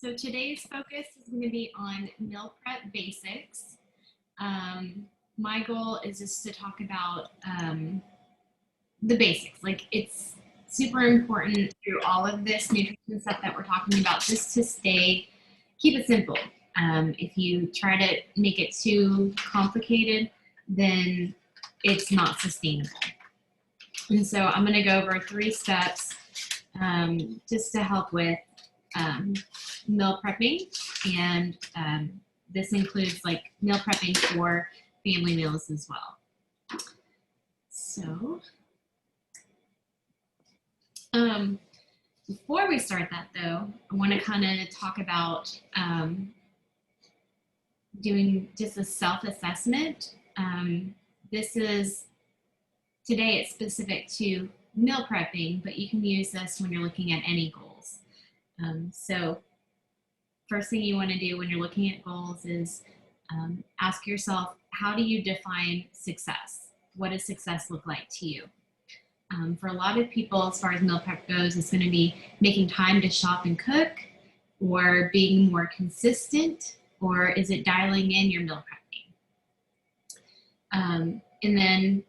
So today's focus is going to be on meal prep basics. My goal is just to talk about the basics. Like, it's super important through all of this nutrition stuff that we're talking about, just to keep it simple. If you try to make it too complicated, then it's not sustainable. And so I'm going to go over 3 steps just to help with meal prepping, and this includes like meal prepping for family meals as well. So before we start that though, I want to kind of talk about doing just a self-assessment. Today it's specific to meal prepping, but you can use this when you're looking at any goals. So first thing you want to do when you're looking at goals is ask yourself, how do you define success? What does success look like to you? For a lot of people, as far as meal prep goes, it's going to be making time to shop and cook, or being more consistent, or is it dialing in your meal prepping? And then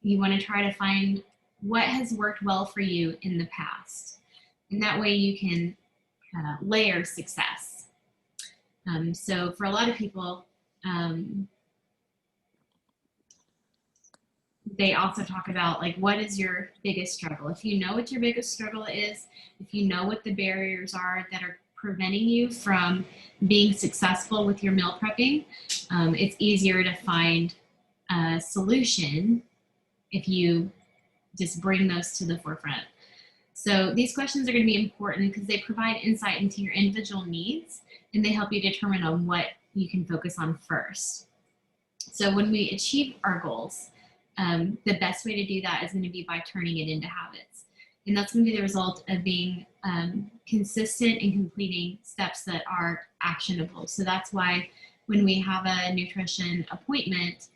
you want to try to find what has worked well for you in the past. And that way you can layer success. So for a lot of people, they also talk about, like, what is your biggest struggle? If you know what your biggest struggle is, if you know what the barriers are that are preventing you from being successful with your meal prepping, it's easier to find a solution if you just bring those to the forefront. So these questions are going to be important because they provide insight into your individual needs, and they help you determine on what you can focus on first. So when we achieve our goals, the best way to do that is going to be by turning it into habits. And that's going to be the result of being consistent and completing steps that are actionable. So that's why when we have a nutrition appointment,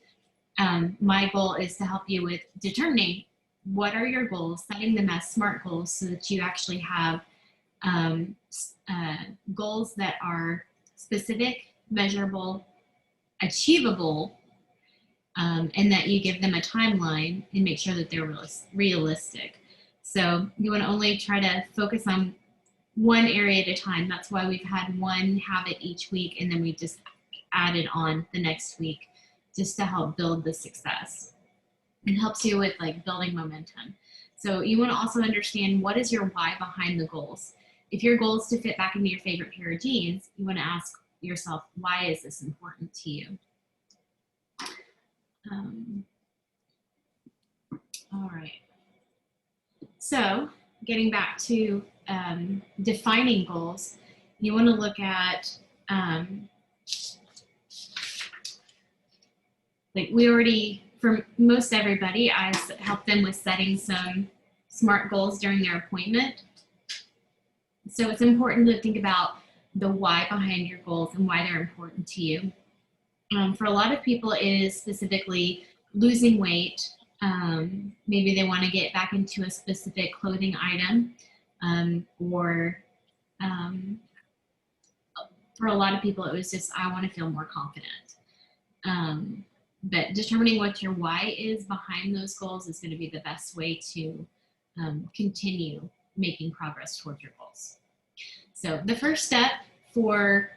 my goal is to help you with determining what are your goals, setting them as SMART goals so that you actually have goals that are specific, measurable, achievable, and that you give them a timeline and make sure that they're realistic. So you want to only try to focus on one area at a time. That's why we've had one habit each week, and then we just added on the next week just to help build the success. It helps you with like building momentum. So you want to also understand, what is your why behind the goals. If your goal is to fit back into your favorite pair of jeans, you want to ask yourself, why is this important to you? All right. So getting back to defining goals, you want to look at like we already, for most everybody, I help them with setting some SMART goals during their appointment. So it's important to think about the why behind your goals and why they're important to you. For a lot of people, it is specifically losing weight. Maybe they want to get back into a specific clothing item, or for a lot of people, it was just, I want to feel more confident. But determining what your why is behind those goals is going to be the best way to continue making progress towards your goals. So the first step for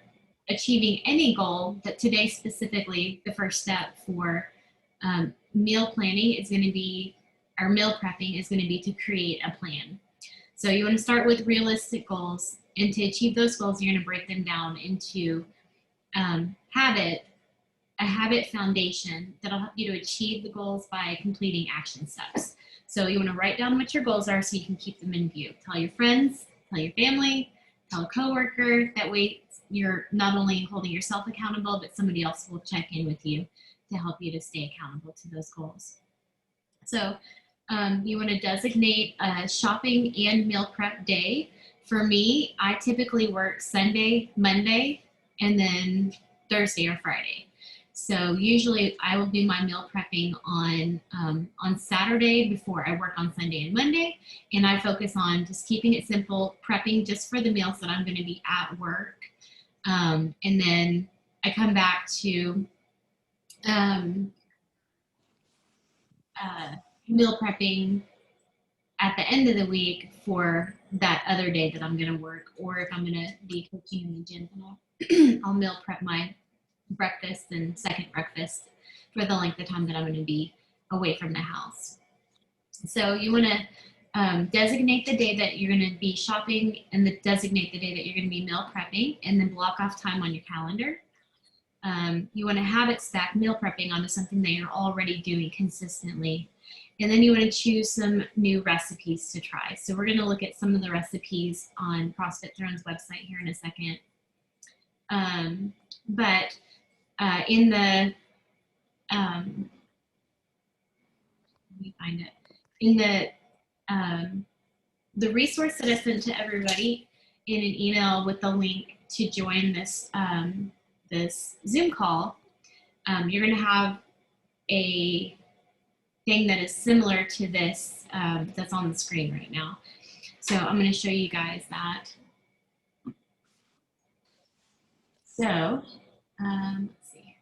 achieving any goal, but today specifically, the first step for meal planning is going to be, or meal prepping is going to be, to create a plan. So you want to start with realistic goals, and to achieve those goals, you're going to break them down into a habit foundation that'll help you to achieve the goals by completing action steps. So you want to write down what your goals are so you can keep them in view. Tell your friends, tell your family, tell a coworker. That way you're not only holding yourself accountable, but somebody else will check in with you to help you to stay accountable to those goals. So you want to designate a shopping and meal prep day. For me, I typically work Sunday, Monday, and then Thursday or Friday. So usually I will do my meal prepping on Saturday before I work on Sunday and Monday. And I focus on just keeping it simple, prepping just for the meals that I'm going to be at work. And then I come back to meal prepping at the end of the week for that other day that I'm going to work, or if I'm going to be coaching in the gym, I'll meal prep my breakfast and second breakfast for the length of time that I'm going to be away from the house. So you want to designate the day that you're going to be shopping, and designate the day that you're going to be meal prepping, and then block off time on your calendar. You want to habit stack meal prepping onto something that you're already doing consistently. And then you want to choose some new recipes to try. So we're going to look at some of the recipes on CrossFit Throne's website here in a second. But in the, let me find it. In the resource that I sent to everybody in an email with the link to join this, this Zoom call, you're going to have a thing that is similar to this that's on the screen right now. So I'm going to show you guys that. So let's see.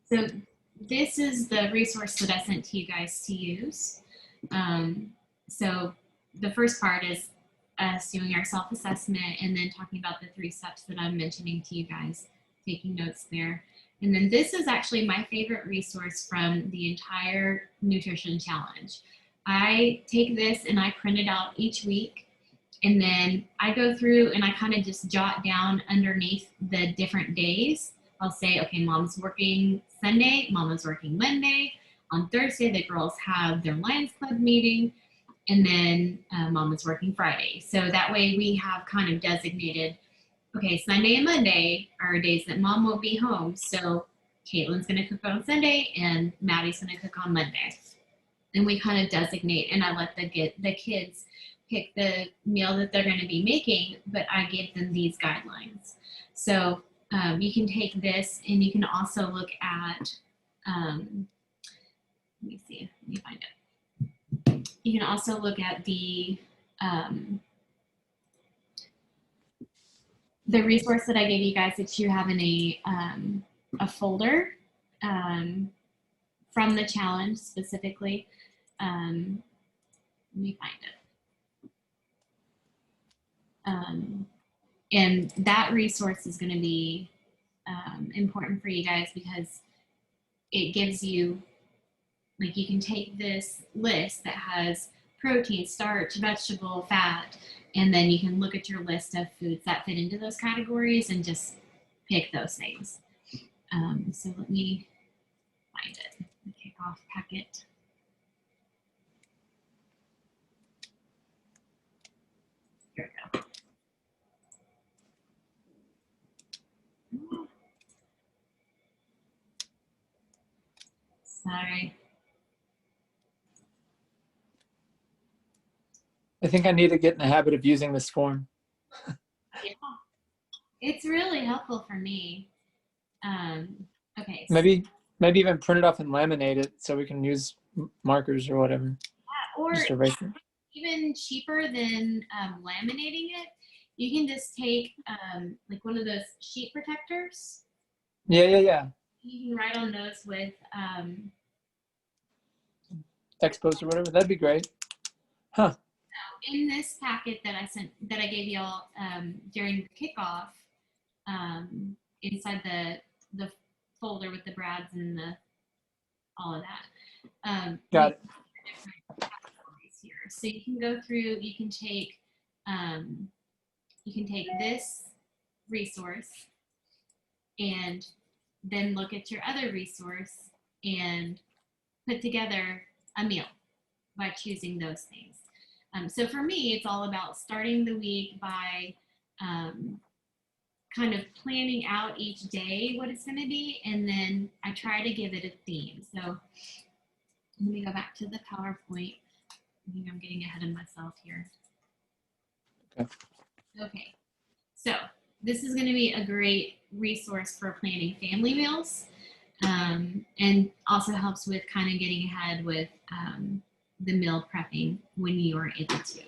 So this is the resource that I sent to you guys to use. So the first part is us doing our self-assessment and then talking about the 3 steps that I'm mentioning to you guys, taking notes there. And then this is actually my favorite resource from the entire nutrition challenge. I take this and I print it out each week, and then I go through and I kind of just jot down underneath the different days. I'll say, okay, mom's working Sunday, mama's working Monday. On Thursday, the girls have their Lions Club meeting, and then mama's working Friday. So that way we have kind of designated, okay, Sunday and Monday are days that mom won't be home. So Caitlin's going to cook on Sunday and Maddie's going to cook on Monday. And we kind of designate, and I let the kids pick the meal that they're going to be making, but I give them these guidelines. So you can take this and you can also look at, let me see, let me find it. You can also look at the resource that I gave you guys that you have in a folder from the challenge specifically. Let me find it. And that resource is going to be important for you guys because it gives you, like, you can take this list that has protein, starch, vegetable, fat, and then you can look at your list of foods that fit into those categories and just pick those things. So let me find it. Kick off packet. Here we go. Sorry. I think I need to get in the habit of using this form. Yeah. It's really helpful for me. Okay. So Maybe even print it off and laminate it so we can use markers or whatever. yeah, or just erase it. Even cheaper than laminating it, you can just take like one of those sheet protectors. Yeah. You can write on those with Expos or whatever. That'd be great. Huh. in this packet that I gave y'all during the kickoff, inside the folder with the Brads and all of that. Got it. Here. So you can go through. You can take this resource and then look at your other resource and put together a meal by choosing those things. So for me, it's all about starting the week by kind of planning out each day what it's going to be, and then I try to give it a theme. So let me go back to the PowerPoint. I think I'm getting ahead of myself here. Okay. Okay. So this is going to be a great resource for planning family meals, and also helps with kind of getting ahead with the meal prepping when you are able to.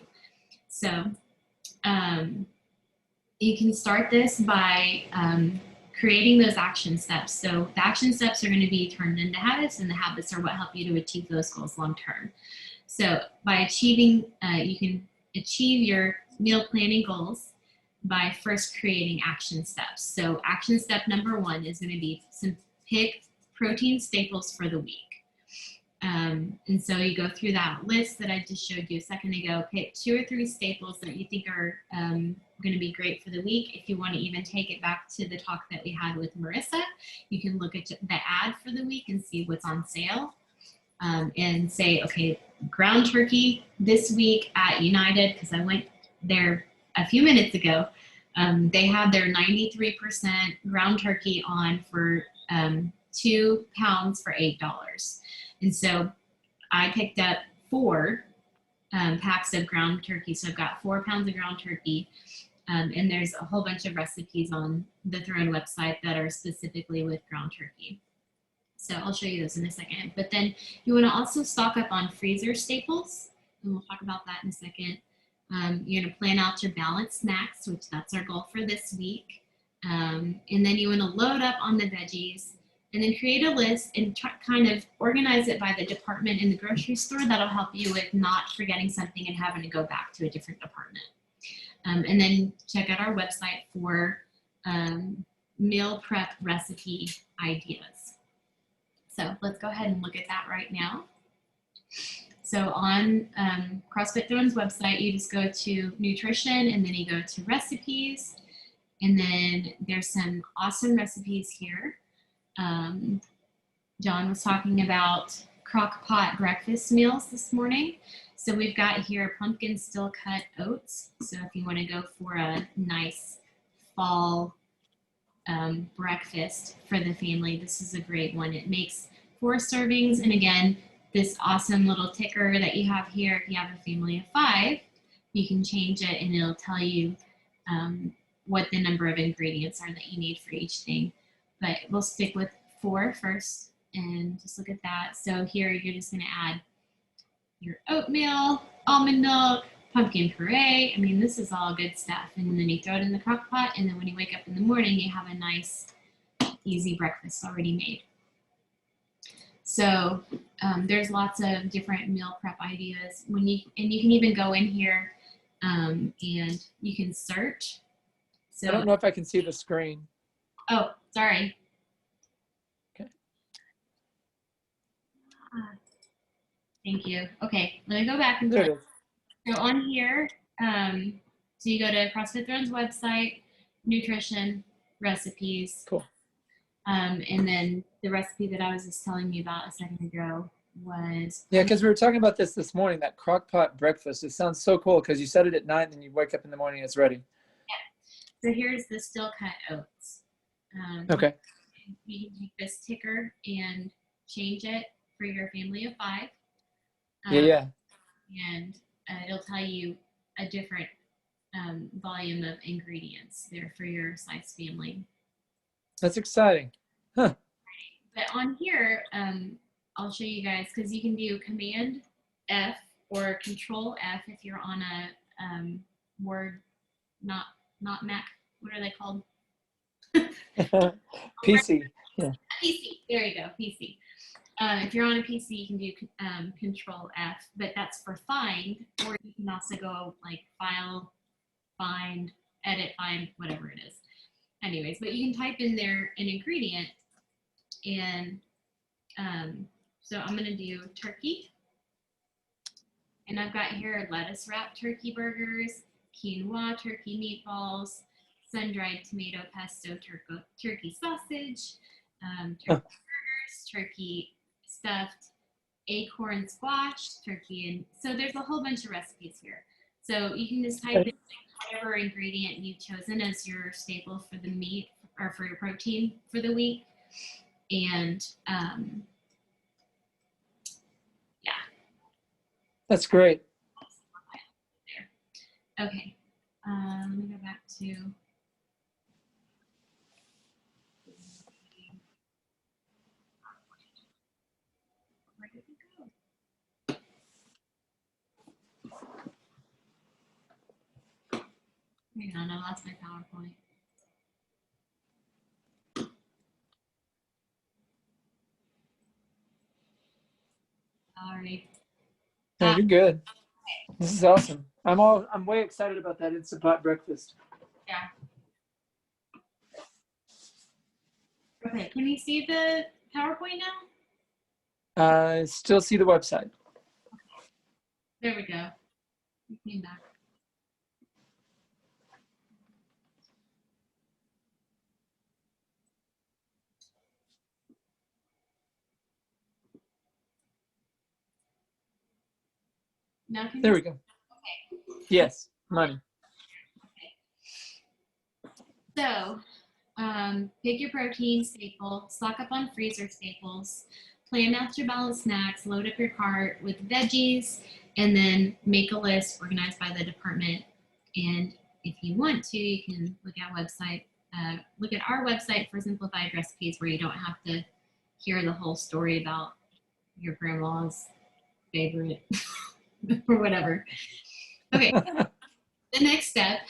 So you can start this by creating those action steps. So the action steps are going to be turned into habits, and the habits are what help you to achieve those goals long term. So by achieving, you can achieve your meal planning goals by first creating action steps. So action step number 1 is going to be pick protein staples for the week. And so you go through that list that I just showed you a second ago, pick 2 or 3 staples that you think are going to be great for the week. If you want to even take it back to the talk that we had with Marissa, you can look at the ad for the week and see what's on sale. And say, okay, ground turkey this week at United, because I went there a few minutes ago. They had their 93% ground turkey on for 2 pounds for $8. And so I picked up 4 packs of ground turkey. So I've got 4 pounds of ground turkey. And there's a whole bunch of recipes on the Throne website that are specifically with ground turkey. So I'll show you those in a second. But then you want to also stock up on freezer staples, and we'll talk about that in a second. You're going to plan out your balanced snacks, which that's our goal for this week. And then you want to load up on the veggies, and then create a list and kind of organize it by the department in the grocery store. That'll help you with not forgetting something and having to go back to a different department. And then check out our website for meal prep recipe ideas. So let's go ahead and look at that right now. So on CrossFit Throne's website, you just go to nutrition, and then you go to recipes, and then there's some awesome recipes here. John was talking about crock pot breakfast meals this morning. So we've got here pumpkin still cut oats. So if you want to go for a nice fall breakfast for the family, this is a great one. It makes 4 servings, and again, this awesome little ticker that you have here, if you have a family of 5, you can change it and it'll tell you what the number of ingredients are that you need for each thing. But we'll stick with 4 first and just look at that. So here you're just going to add your oatmeal, almond milk, pumpkin puree. I mean, this is all good stuff. And then you throw it in the crock pot, and then when you wake up in the morning, you have a nice, easy breakfast already made. So there's lots of different meal prep ideas. And you can even go in here and you can search. So I don't know if I can see the screen. Oh, sorry. Okay. Thank you. Okay, let me go back and There it is. So on here, so you go to CrossFit Throne's website, nutrition, recipes. Cool. And then the recipe that I was just telling you about a second ago was... Yeah, because we were talking about this morning, that crock pot breakfast. It sounds so cool because you set it at 9 and you wake up in the morning and it's ready. Yeah. So here's the still cut oats. Okay. You can take this ticker and change it for your family of 5. Yeah. And it'll tell you a different volume of ingredients there for your size family. That's exciting. Huh. But on here, I'll show you guys, because you can do Command F or Control F if you're on a Word, not Mac. What are they called? PC. Yeah. PC. There you go. PC. If you're on a PC, you can do Control F, but that's for find, or you can also go like File, Find, Edit, Find, whatever it is. Anyways, but you can type in there an ingredient, and so I'm going to do turkey. And I've got here lettuce wrapped turkey burgers, quinoa turkey meatballs, sun-dried tomato pesto turkey sausage, turkey burgers, turkey stuffed acorn squash, turkey, and so there's a whole bunch of recipes here. So you can just type in whatever ingredient you've chosen as your staple for the meat or for your protein for the week. And yeah. That's great. Okay. Let me go back to Hang on, I lost my PowerPoint. Sorry. No, you're good. This is awesome. I'm way excited about that Instant Pot breakfast. Yeah. Okay, can you see the PowerPoint now? Still see the website. There we go. We came back. Now can There you we go. Yes, money. So, pick your protein staple, stock up on freezer staples, plan out your balanced snacks, load up your cart with veggies, and then make a list organized by the department. And if you want to, you can look at our website for simplified recipes where you don't have to hear the whole story about your grandma's favorite or whatever. Okay, the next step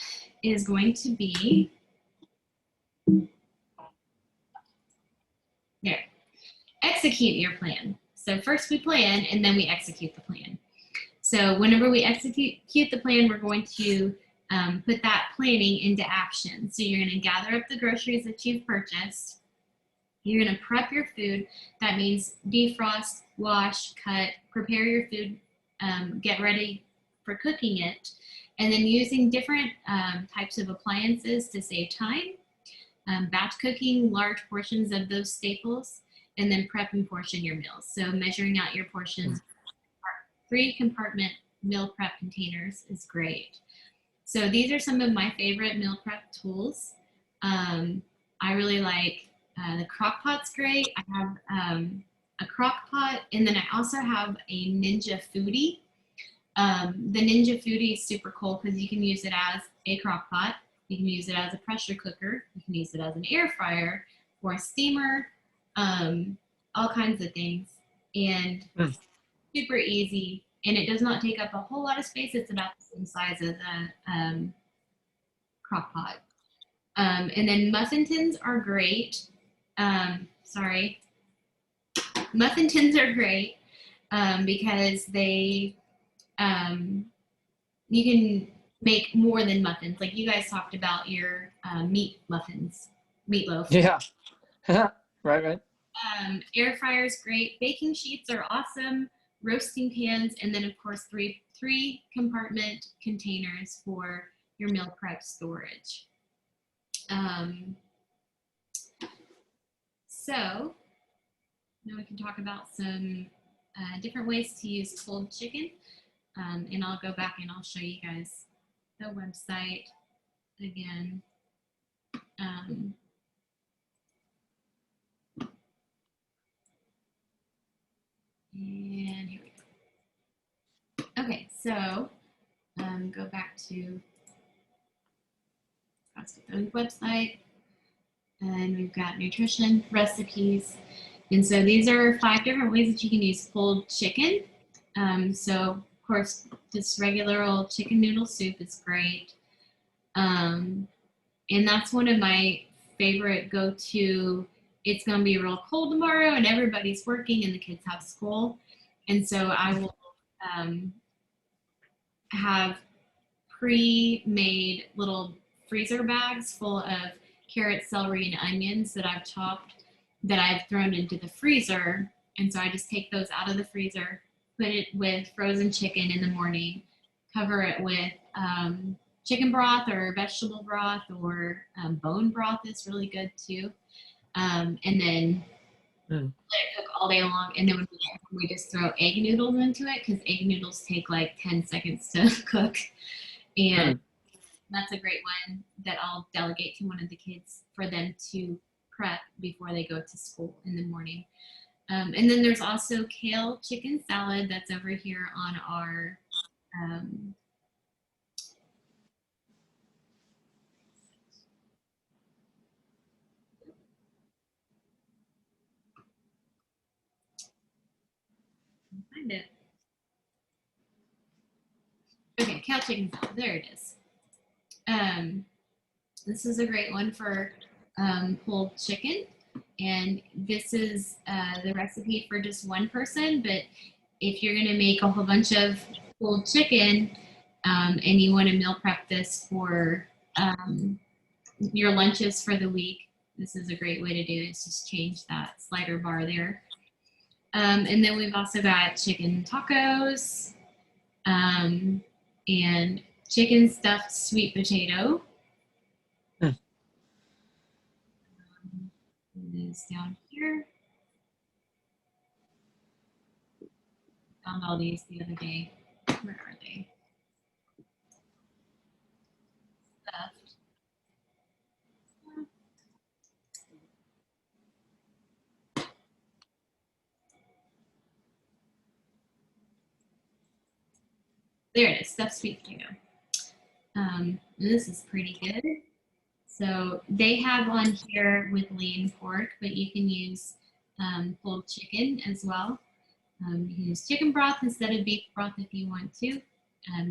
is going to be there. Execute your plan. So first we plan and then we execute the plan. So whenever we execute the plan, we're going to put that planning into action. So you're going to gather up the groceries that you've purchased. You're going to prep your food. That means defrost, wash, cut, prepare your food, get ready for cooking it, and then using different types of appliances to save time. Batch cooking large portions of those staples, and then prep and portion your meals. So measuring out your portions, 3-compartment meal prep containers is great. So these are some of my favorite meal prep tools. I really like the crock pot's great. I have a crock pot, and then I also have a Ninja Foodi. The Ninja Foodi is super cool because you can use it as a crock pot. You can use it as a pressure cooker. You can use it as an air fryer or a steamer, all kinds of things. And super easy. And it does not take up a whole lot of space. It's about the same size as a crock pot. And then muffin tins are great. Muffin tins are great because they, you can make more than muffins. Like you guys talked about your meat muffins, meatloaf. Yeah. Right. Air fryer is great. Baking sheets are awesome. Roasting pans, and then of course three compartment containers for your meal prep storage. So now we can talk about some different ways to use cold chicken. And I'll go back and I'll show you guys the website again. And here we go. Okay, so go back to the website, and we've got nutrition, recipes. And so these are 5 different ways that you can use cold chicken. So of course, just regular old chicken noodle soup is great. And that's one of my favorite go-to. It's going to be real cold tomorrow and everybody's working and the kids have school. And so I will have pre-made little freezer bags full of carrots, celery, and onions that I've chopped that I've thrown into the freezer. And so I just take those out of the freezer, put it with frozen chicken in the morning, cover it with chicken broth or vegetable broth, or bone broth is really good too. And then let it cook all day long. And then we just throw egg noodles into it because egg noodles take like 10 seconds to cook. And that's a great one that I'll delegate to one of the kids for them to prep before they go to school in the morning. And then there's also kale chicken salad that's over here on our find it. Okay, kale chicken salad. There it is. This is a great one for pulled chicken. And this is the recipe for just one person. But if you're going to make a whole bunch of pulled chicken and you want to meal prep this for your lunches for the week, this is a great way to do it. It's just change that slider bar there. And then we've also got chicken tacos and chicken stuffed sweet potato. It is down here. Found all these the other day. Where are they? Stuffed. There it is, stuffed sweet potato. And this is pretty good. So they have on here with lean pork, but you can use pulled chicken as well. You can use chicken broth instead of beef broth if you want to.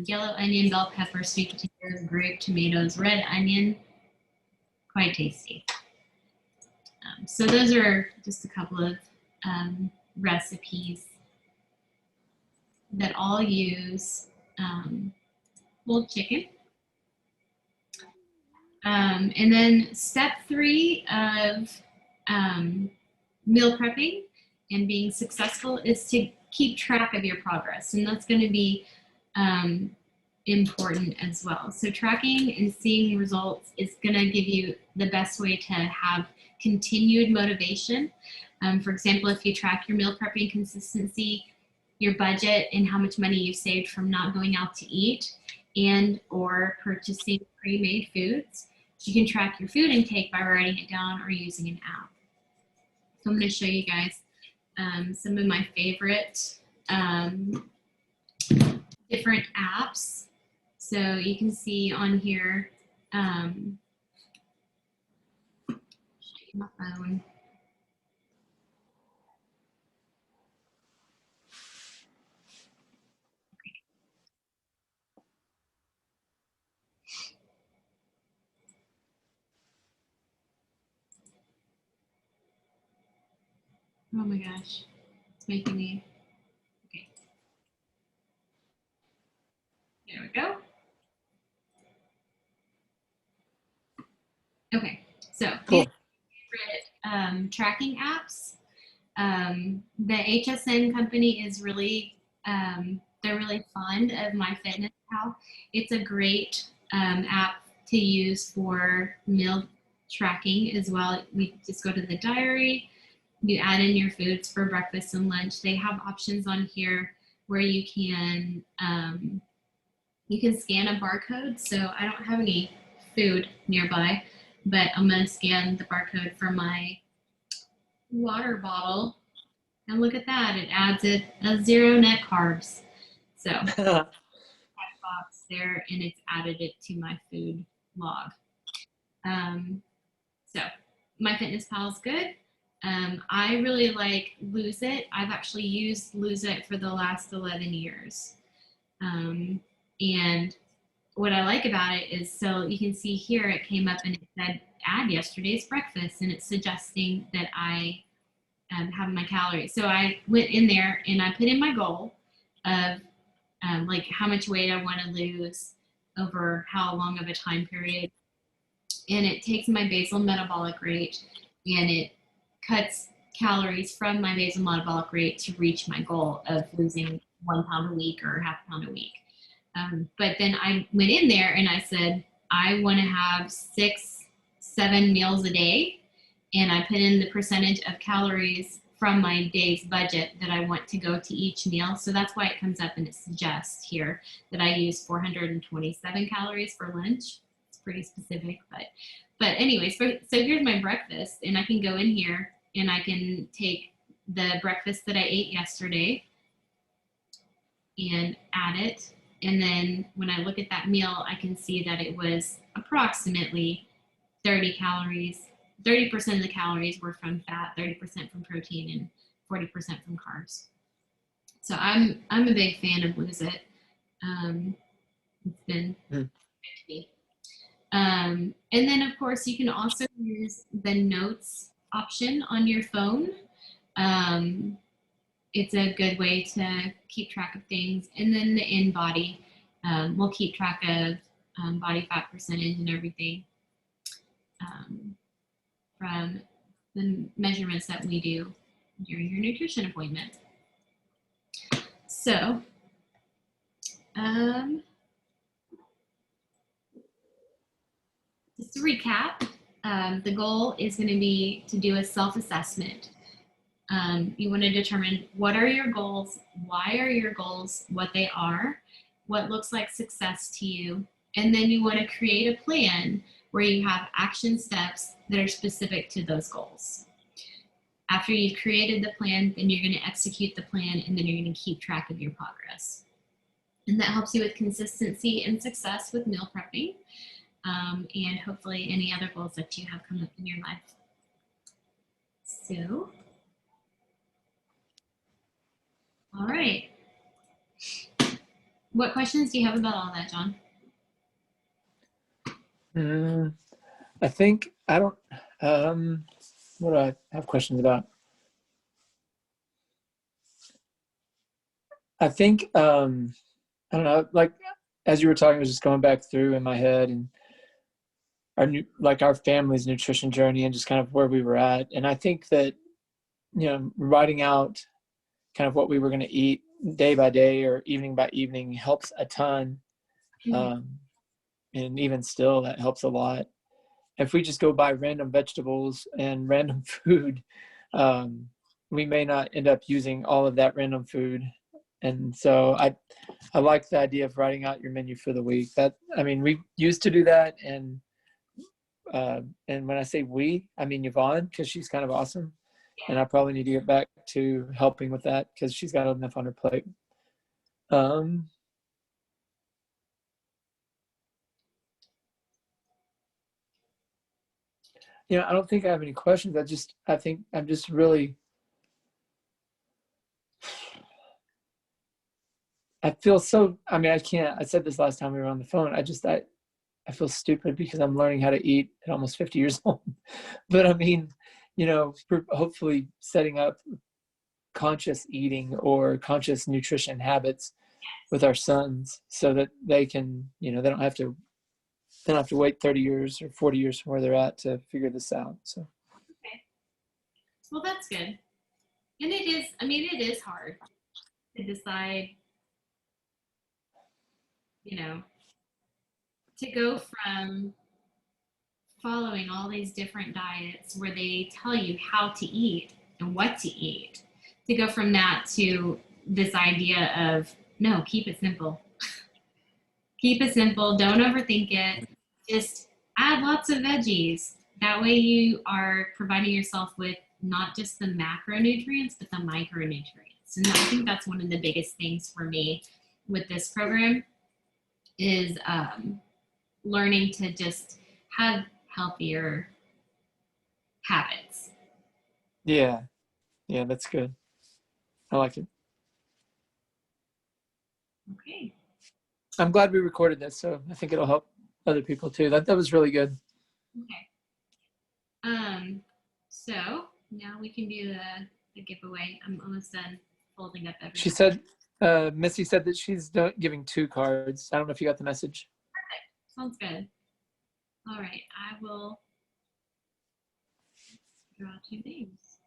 Yellow onion, bell pepper, sweet potatoes, grape, tomatoes, red onion. Quite tasty. So those are just a couple of recipes that all use pulled chicken. And then step 3 of meal prepping and being successful is to keep track of your progress. And that's going to be important as well. So tracking and seeing results is going to give you the best way to have continued motivation. For example, if you track your meal prepping consistency, your budget, and how much money you saved from not going out to eat and or purchasing pre-made foods, you can track your food intake by writing it down or using an app. So I'm going to show you guys some of my favorite different apps. So you can see on here, my phone. Oh my gosh, it's making me, okay. There we go. Okay, so Cool. favorite tracking apps. The HSN company is really, they're really fond of MyFitnessPal. It's a great app to use for meal tracking as well. We just go to the diary, you add in your foods for breakfast and lunch. They have options on here where you can scan a barcode. So I don't have any food nearby, but I'm going to scan the barcode for my water bottle. And look at that, it adds it a 0 net carbs. So box there, and it's added it to my food log. So MyFitnessPal is good. I really like Lose It. I've actually used Lose It for the last 11 years. And what I like about it is, so you can see here, it came up and it said, add yesterday's breakfast, and it's suggesting that I have my calories. So I went in there and I put in my goal of like how much weight I want to lose over how long of a time period. And it takes my basal metabolic rate and it cuts calories from my basal metabolic rate to reach my goal of losing 1 pound a week or half a pound a week. But then I went in there and I said, I want to have 6-7 meals a day. And I put in the percentage of calories from my day's budget that I want to go to each meal. So that's why it comes up and it suggests here that I use 427 calories for lunch. It's pretty specific, but anyways, so here's my breakfast, and I can go in here and I can take the breakfast that I ate yesterday and add it. And then when I look at that meal, I can see that it was approximately 30 calories. 30% of the calories were from fat, 30% from protein, and 40% from carbs. So I'm a big fan of Lose It. It's been good to me. And then of course you can also use the notes option on your phone. Um, it's a good way to keep track of things. And then the InBody will keep track of body fat percentage and everything from the measurements that we do during your nutrition appointment. So, just to recap, the goal is going to be to do a self-assessment. You want to determine what are your goals, why are your goals what they are, what looks like success to you, and then you want to create a plan where you have action steps that are specific to those goals. After you've created the plan, then you're going to execute the plan, and then you're going to keep track of your progress. And that helps you with consistency and success with meal prepping, and hopefully any other goals that you have come up in your life. So, all right. What questions do you have about all that, John? I think I don't. What do I have questions about? I think I don't know. Like as you were talking, I was just going back through in my head and our family's nutrition journey and just kind of where we were at. And I think that writing out kind of what we were going to eat day by day or evening by evening helps a ton. And even still, that helps a lot. If we just go buy random vegetables and random food, we may not end up using all of that random food. And so I like the idea of writing out your menu for the week. We used to do that, and when I say we, I mean Yvonne, because she's kind of awesome, and I probably need to get back to helping with that because she's got enough on her plate. I don't think I have any questions. I think I'm just really, I feel so, I said this last time we were on the phone. I feel stupid because I'm learning how to eat at almost 50 years old. But hopefully setting up conscious eating or conscious nutrition habits with our sons so that they can, they don't have to wait 30 years or 40 years from where they're at to figure this out. So. Okay. Well, that's good. And it is hard to decide, to go from following all these different diets where they tell you how to eat and what to eat, to go from that to this idea of, no, keep it simple. Keep it simple. Don't overthink it. Just add lots of veggies. That way you are providing yourself with not just the macronutrients, but the micronutrients. And I think that's one of the biggest things for me with this program is learning to just have healthier habits. Yeah, that's good. I like it. Okay. I'm glad we recorded this, so I think it'll help other people too. That was really good. Okay. So now we can do the giveaway. I'm almost done folding up everything. She said, Missy said that she's giving 2 cards. I don't know if you got the message. Perfect. Sounds good. All right. I will draw 2 names.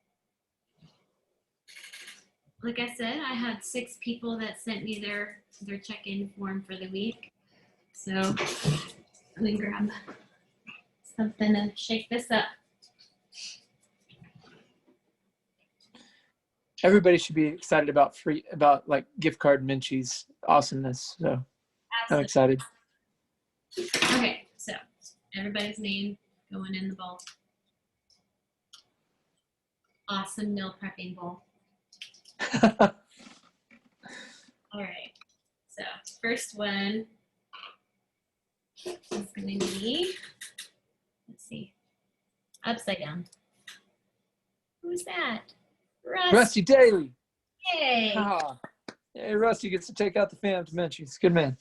Like I said, I had 6 people that sent me their check-in form for the week. So let me grab something to shake this up. Everybody should be excited about like gift card Minchie's awesomeness. So absolutely. I'm excited. Okay, so everybody's name going in the bowl. Awesome meal prepping bowl. All right, so first one is going to be, let's see, upside down. Who's that? Rusty Daly. Yay! Hey, Rusty gets to take out the fam to Minchie's. Good man.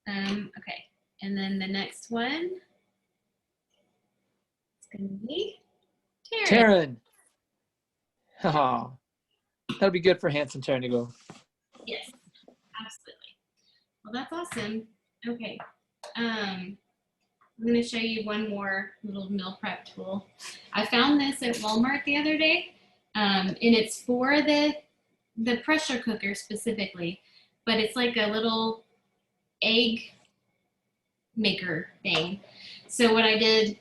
Awesome. Okay, And then the next one is going to be Taryn. Taryn. Oh, that'll be good for Hanson Taryn to go. Yes, absolutely. Well, that's awesome. Okay. I'm going to show you one more little meal prep tool. I found this at Walmart the other day, and it's for the pressure cooker specifically, but it's like a little egg maker thing. So what I did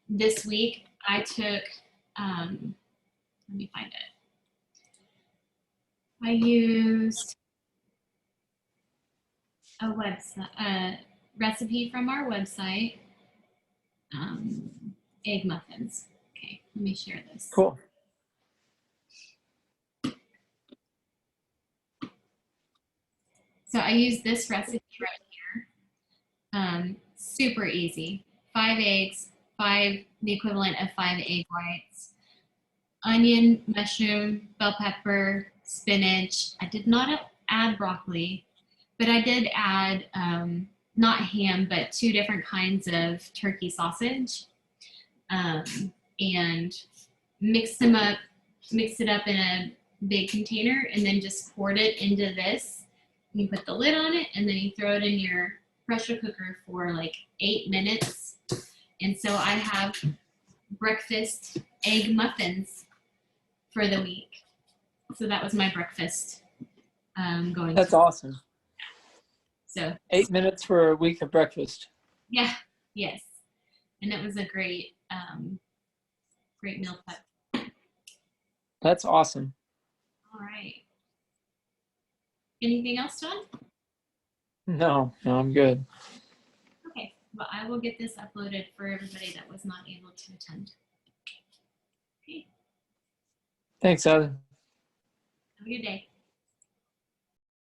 this week, I took, let me find it. I used a website, a recipe from our website, egg muffins. Okay, let me share this. Cool. So I use this recipe right here. Super easy. 5 eggs, the equivalent of 5 egg whites, onion, mushroom, bell pepper, spinach. I did not add broccoli, but I did add not ham, but 2 different kinds of turkey sausage, and mixed it up in a big container, and then just poured it into this. You put the lid on it, and then you throw it in your pressure cooker for like 8 minutes. And so I have breakfast egg muffins for the week. So that was my breakfast going. That's awesome. So 8 minutes for a week of breakfast. yeah, yes, and it was a great great meal prep. That's awesome. All right. Anything else, John? No, I'm good. Okay, well, I will get this uploaded for everybody that was not able to attend. Okay, Thanks, Evan. have a good day.